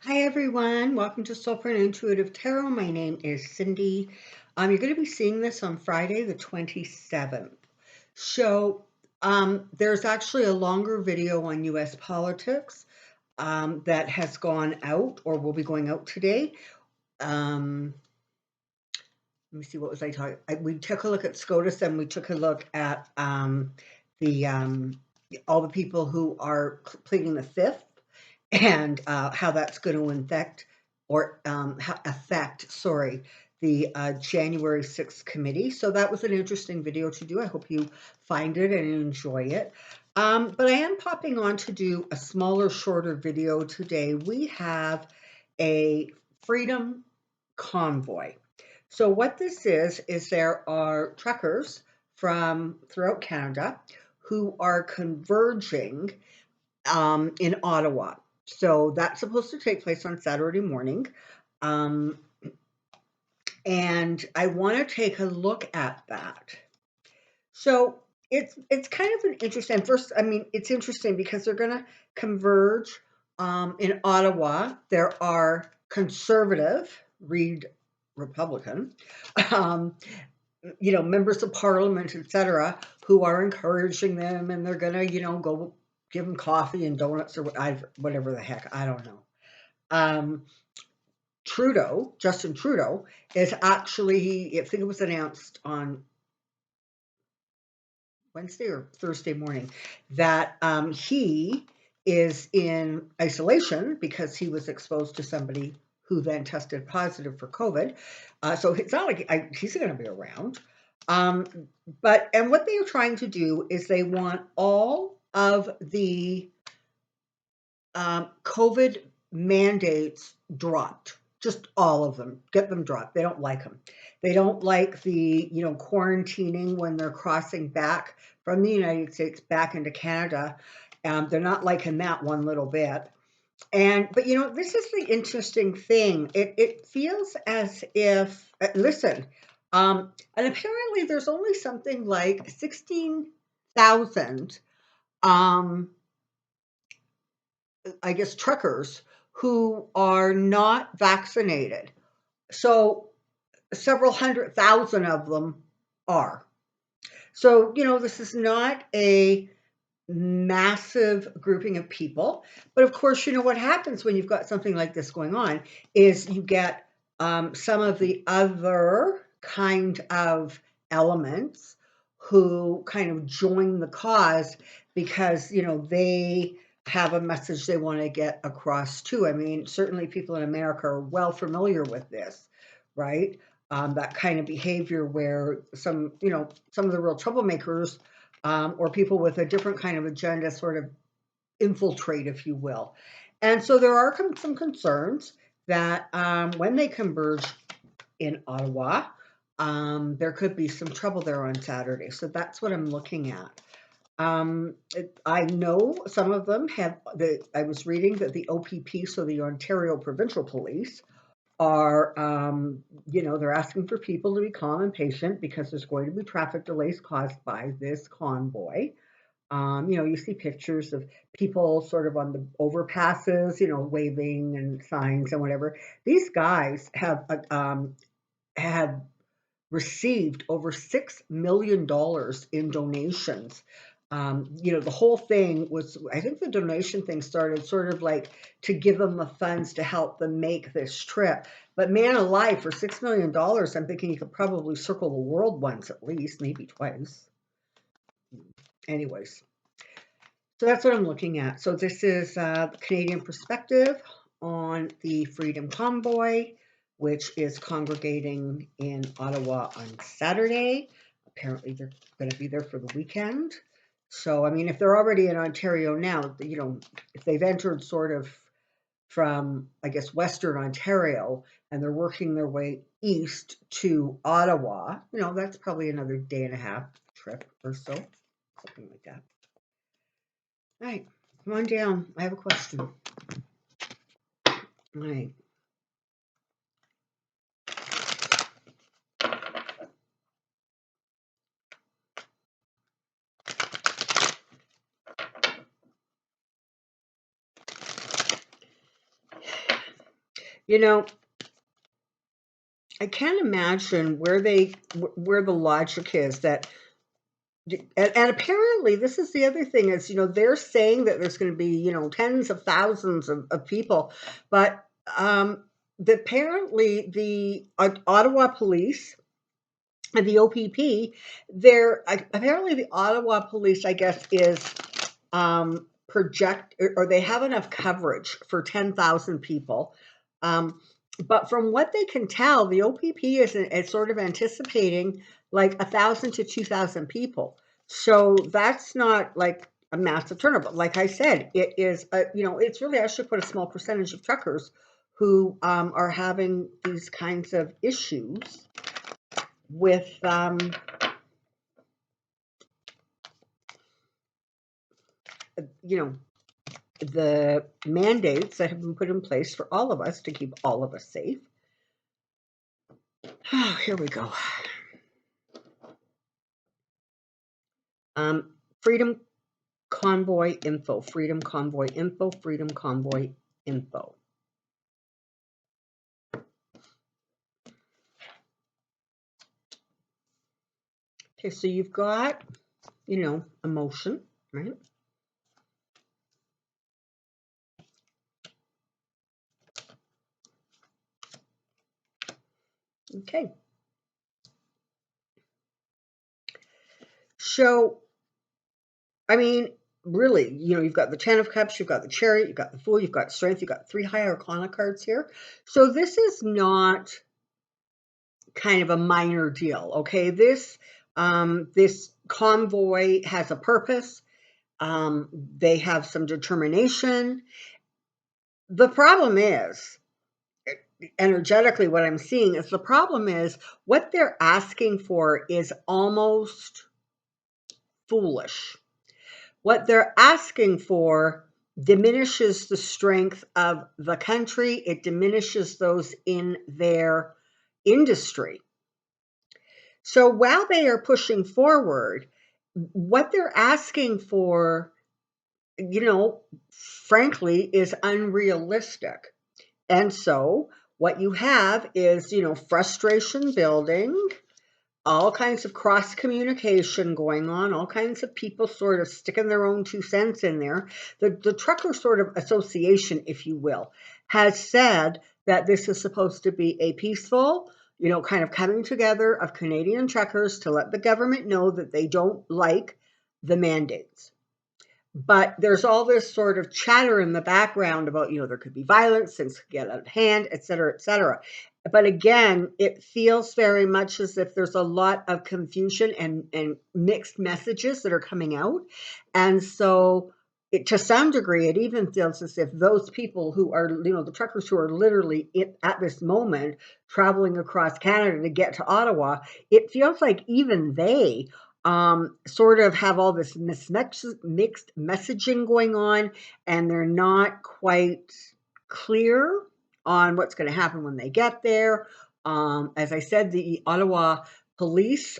Hi everyone, welcome to Soulprint Intuitive Tarot. My name is Cindy. You're going to be seeing this on Friday the 27th. So there's actually a longer video on US politics that has gone out or will be going out today. Let me see, what was I talking? We took a look at SCOTUS and we took a look at the all the people who are pleading the fifth and how that's going to affect the January 6th committee. So that was an interesting video to do. I hope you find it and enjoy it. But I am popping on to do a smaller, shorter video today. We have a freedom convoy. So what this is there are truckers from throughout Canada who are converging in Ottawa. So that's supposed to take place on Saturday morning. Um, and I want to take a look at that. So it's kind of an interesting first. I mean, it's interesting because they're going to converge in Ottawa. There are conservative, read Republican, um, members of parliament, etc., who are encouraging them, and they're going to, go give them coffee and donuts or whatever the heck. I don't know. Um, Justin Trudeau, is actually, I think it was announced on Wednesday or Thursday morning that he is in isolation because he was exposed to somebody who then tested positive for COVID. So it's not like he's going to be around. And what they are trying to do is they want all of the COVID mandates dropped. Just all of them. Get them dropped. They don't like them. They don't like the, quarantining when they're crossing back from the United States back into Canada. They're not liking that one little bit. But this is the interesting thing. It feels as if, listen, and apparently there's only something like 16,000 I guess, truckers who are not vaccinated. So several 100,000 of them are. So, this is not a massive grouping of people. But of course, what happens when you've got something like this going on is you get some of the other kind of elements who kind of join the cause because, they have a message they want to get across too. I mean, certainly people in America are well familiar with this, right? That kind of behavior where some of the real troublemakers or people with a different kind of agenda sort of infiltrate, if you will. And so there are some concerns that when they converge in Ottawa, there could be some trouble there on Saturday. So that's what I'm looking at. I know some of them I was reading that the OPP, so the Ontario Provincial Police, are, they're asking for people to be calm and patient because there's going to be traffic delays caused by this convoy. You see pictures of people sort of on the overpasses, waving and signs and whatever. These guys have received over $6 million in donations. The whole thing was, I think the donation thing started sort of like to give them the funds to help them make this trip. But man alive, for $6 million, I'm thinking you could probably circle the world once at least, maybe twice. Anyways, so that's what I'm looking at. So this is the Canadian perspective on the Freedom Convoy, which is congregating in Ottawa on Saturday. Apparently they're going to be there for the weekend. So, I mean, if they're already in Ontario now, if they've entered sort of from, I guess, Western Ontario and they're working their way east to Ottawa, that's probably another day and a half trip or so, something like that. All right, come on down. I have a question. All right. You know, I can't imagine where the logic is that, and apparently this is the other thing is, they're saying that there's going to be, tens of thousands of people, but apparently the Ottawa police and the OPP, they're apparently the Ottawa police, I guess, is project or they have enough coverage for 10,000 people. Um, but from what they can tell, the OPP is sort of anticipating like 1,000 to 2,000 people. So that's not like a massive turnover. But like I said, it is, it's really actually quite a small percentage of truckers who are having these kinds of issues with, you know, the mandates that have been put in place for all of us to keep all of us safe. Oh, here we go. Freedom Convoy info, Freedom Convoy info, Freedom Convoy info. Okay, so you've got, emotion, right? Okay. So, I mean, really, you've got the Ten of Cups, you've got the Chariot, you've got the Fool, you've got Strength, you've got 3 high arcana cards here. So this is not kind of a minor deal, okay? This convoy has a purpose. They have some determination. The problem is, energetically, what I'm seeing is the problem is what they're asking for is almost foolish. What they're asking for diminishes the strength of the country, it diminishes those in their industry. So while they are pushing forward, what they're asking for, frankly, is unrealistic. And so what you have is, frustration building, all kinds of cross communication going on, all kinds of people sort of sticking their own 2 cents in there. The trucker sort of association, if you will, has said that this is supposed to be a peaceful, kind of coming together of Canadian truckers to let the government know that they don't like the mandates. But there's all this sort of chatter in the background about, there could be violence, things could get out of hand, et cetera, et cetera. But again, it feels very much as if there's a lot of confusion and mixed messages that are coming out. And so to some degree, it even feels as if those people who are, the truckers who are literally at this moment traveling across Canada to get to Ottawa, it feels like even they sort of have all this mixed messaging going on, and they're not quite clear on what's going to happen when they get there. As I said, the Ottawa police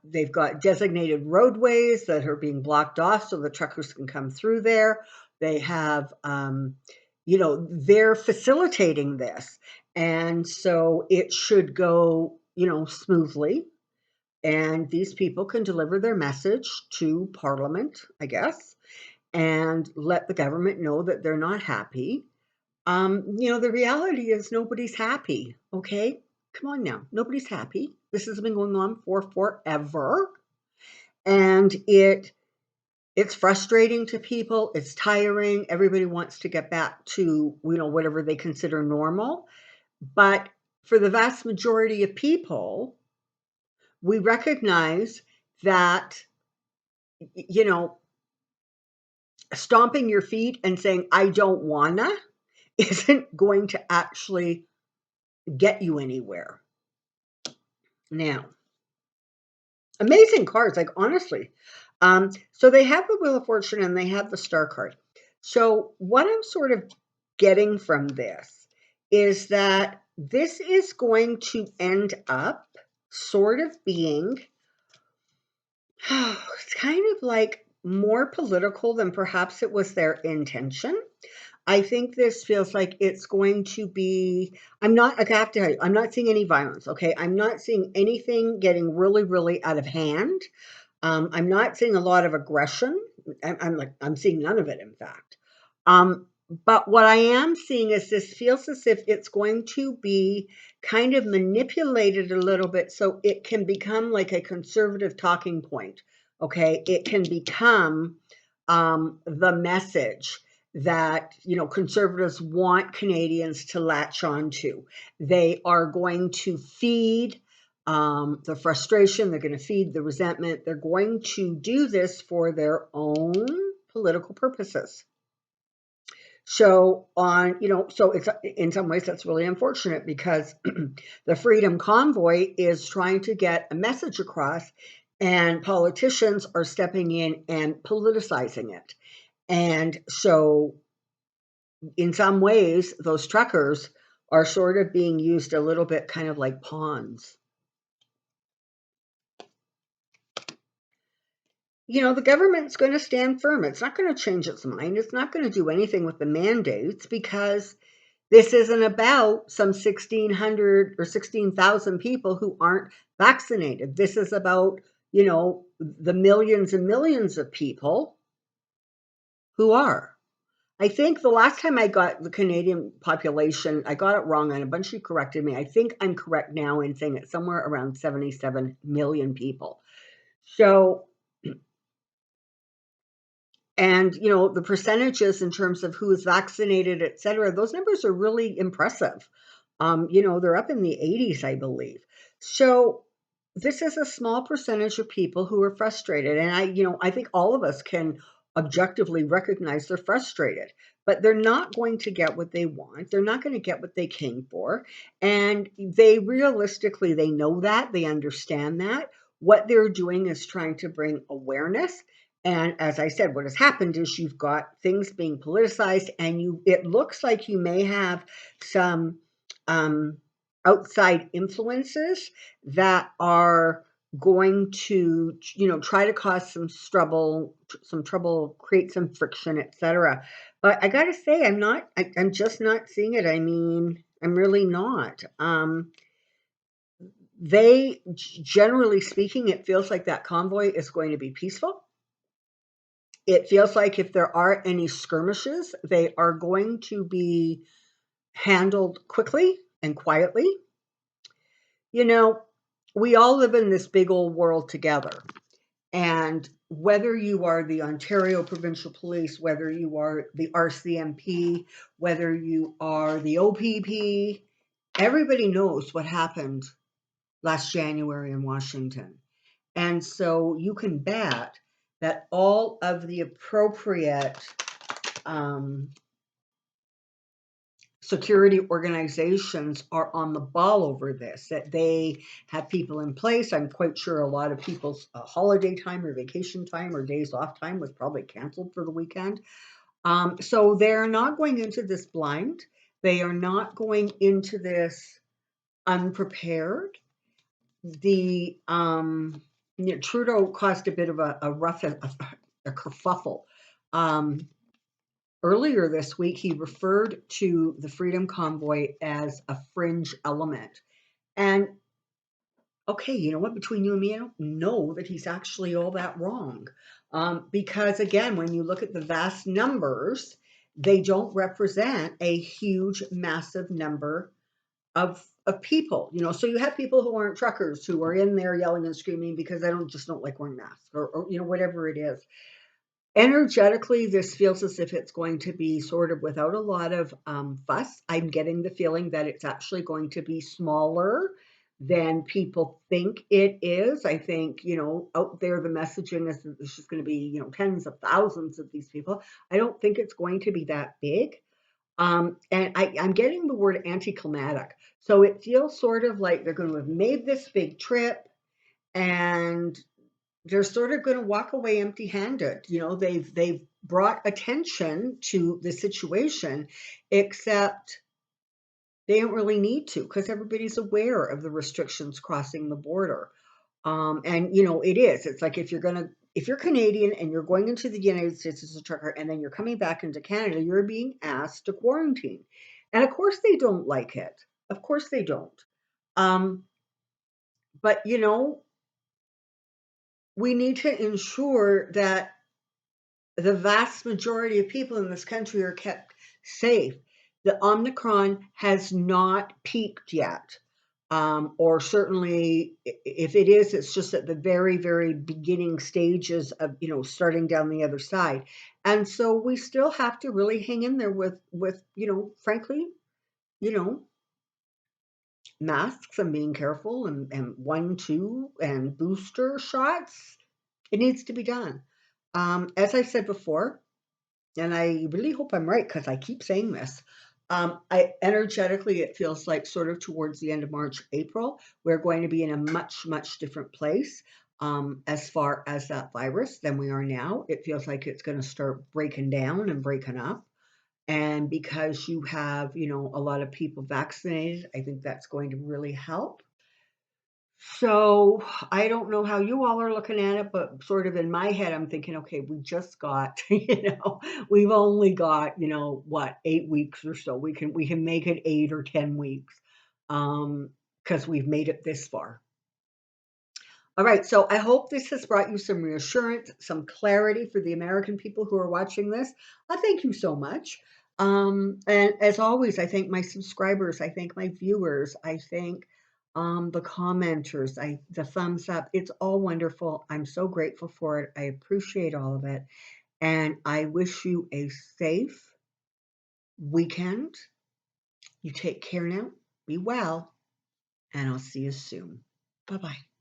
they've got designated roadways that are being blocked off so the truckers can come through there. They have, they're facilitating this, and so it should go, smoothly. And these people can deliver their message to Parliament, I guess, and let the government know that they're not happy. The reality is nobody's happy, okay? Come on now. Nobody's happy. This has been going on for forever. And it's frustrating to people. It's tiring. Everybody wants to get back to, whatever they consider normal. But for the vast majority of people, we recognize that, stomping your feet and saying, I don't wanna, isn't going to actually get you anywhere. Now, amazing cards, like honestly. So they have the Wheel of Fortune and they have the Star card. So what I'm sort of getting from this is that this is going to end up sort of being it's kind of like more political than perhaps it was their intention. I think this feels like it's going to be. I'm not. I have to tell you, I'm not seeing any violence. Okay, I'm not seeing anything getting really, really out of hand. I'm not seeing a lot of aggression. I'm seeing none of it, in fact. Um, but what I am seeing is this feels as if it's going to be kind of manipulated a little bit so it can become like a conservative talking point. Okay, it can become the message that conservatives want Canadians to latch on to. They are going to feed the frustration, they're going to feed the resentment, they're going to do this for their own political purposes. So so it's in some ways that's really unfortunate because the Freedom Convoy is trying to get a message across, and politicians are stepping in and politicizing it. And so in some ways, those truckers are sort of being used a little bit kind of like pawns. The government's going to stand firm. It's not going to change its mind. It's not going to do anything with the mandates because this isn't about some 1,600 or 16,000 people who aren't vaccinated. This is about, the millions and millions of people who are. I think the last time I got the Canadian population, I got it wrong and a bunch of you corrected me. I think I'm correct now in saying it's somewhere around 77 million people. So, and the percentages in terms of who is vaccinated, et cetera, those numbers are really impressive. They're up in the 80s, I believe. So this is a small percentage of people who are frustrated, and I think all of us can objectively recognize they're frustrated, but they're not going to get what they want. They're not going to get what they came for, and they realistically they know that, they understand that. What they're doing is trying to bring awareness. And as I said, what has happened is you've got things being politicized, and it looks like you may have some um, outside influences that are going to try to cause some trouble, create some friction, etc. But I gotta say, I'm just not seeing it. I mean, I'm really not. They Generally speaking, it feels like that convoy is going to be peaceful. It feels like if there are any skirmishes, they are going to be handled quickly and quietly. You know, we all live in this big old world together. And whether you are the Ontario Provincial Police, whether you are the RCMP, whether you are the OPP, everybody knows what happened last January in Washington. And so you can bet that all of the appropriate um, security organizations are on the ball over this, that they have people in place. I'm quite sure a lot of people's holiday time or vacation time or days off time was probably canceled for the weekend. So they're not going into this blind. They are not going into this unprepared. The Trudeau caused a bit of a rough a kerfuffle. Um, Earlier this week, he referred to the Freedom Convoy as a fringe element. And okay, you know what? Between you and me, I don't know that he's actually all that wrong. Because again, when you look at the vast numbers, they don't represent a huge, massive number of people. So you have people who aren't truckers who are in there yelling and screaming because they don't like wearing masks or whatever it is. Energetically, this feels as if it's going to be sort of without a lot of fuss. I'm getting the feeling that it's actually going to be smaller than people think it is. I think, out there, the messaging is that there's just going to be, tens of thousands of these people. I don't think it's going to be that big. And I'm getting the word anticlimactic. So it feels sort of like they're going to have made this big trip and they're sort of going to walk away empty-handed. They've brought attention to the situation, except they don't really need to because everybody's aware of the restrictions crossing the border. And it is. It's like if you're going to if you're Canadian and you're going into the United States as a trucker and then you're coming back into Canada, you're being asked to quarantine. And of course they don't like it. Of course they don't. Um, but we need to ensure that the vast majority of people in this country are kept safe. The Omicron has not peaked yet. Or certainly, if it is, it's just at the very, very beginning stages of, starting down the other side. And so we still have to really hang in there with, frankly, you know, masks and being careful and 1, 2, and booster shots. It needs to be done. As I said before, and I really hope I'm right because I keep saying this. I energetically, it feels like sort of towards the end of March, April, we're going to be in a much, much different place as far as that virus than we are now. It feels like it's going to start breaking down and breaking up. And because you have, a lot of people vaccinated, I think that's going to really help. So I don't know how you all are looking at it, but sort of in my head, I'm thinking, okay, we just got, we've only got, what, 8 weeks or so. We can make it 8 or 10 weeks, because we've made it this far. All right, so I hope this has brought you some reassurance, some clarity for the American people who are watching this. I thank you so much. And as always, I thank my subscribers, I thank my viewers, I thank the commenters, the thumbs up. It's all wonderful. I'm so grateful for it. I appreciate all of it. And I wish you a safe weekend. You take care now. Be well, and I'll see you soon. Bye bye.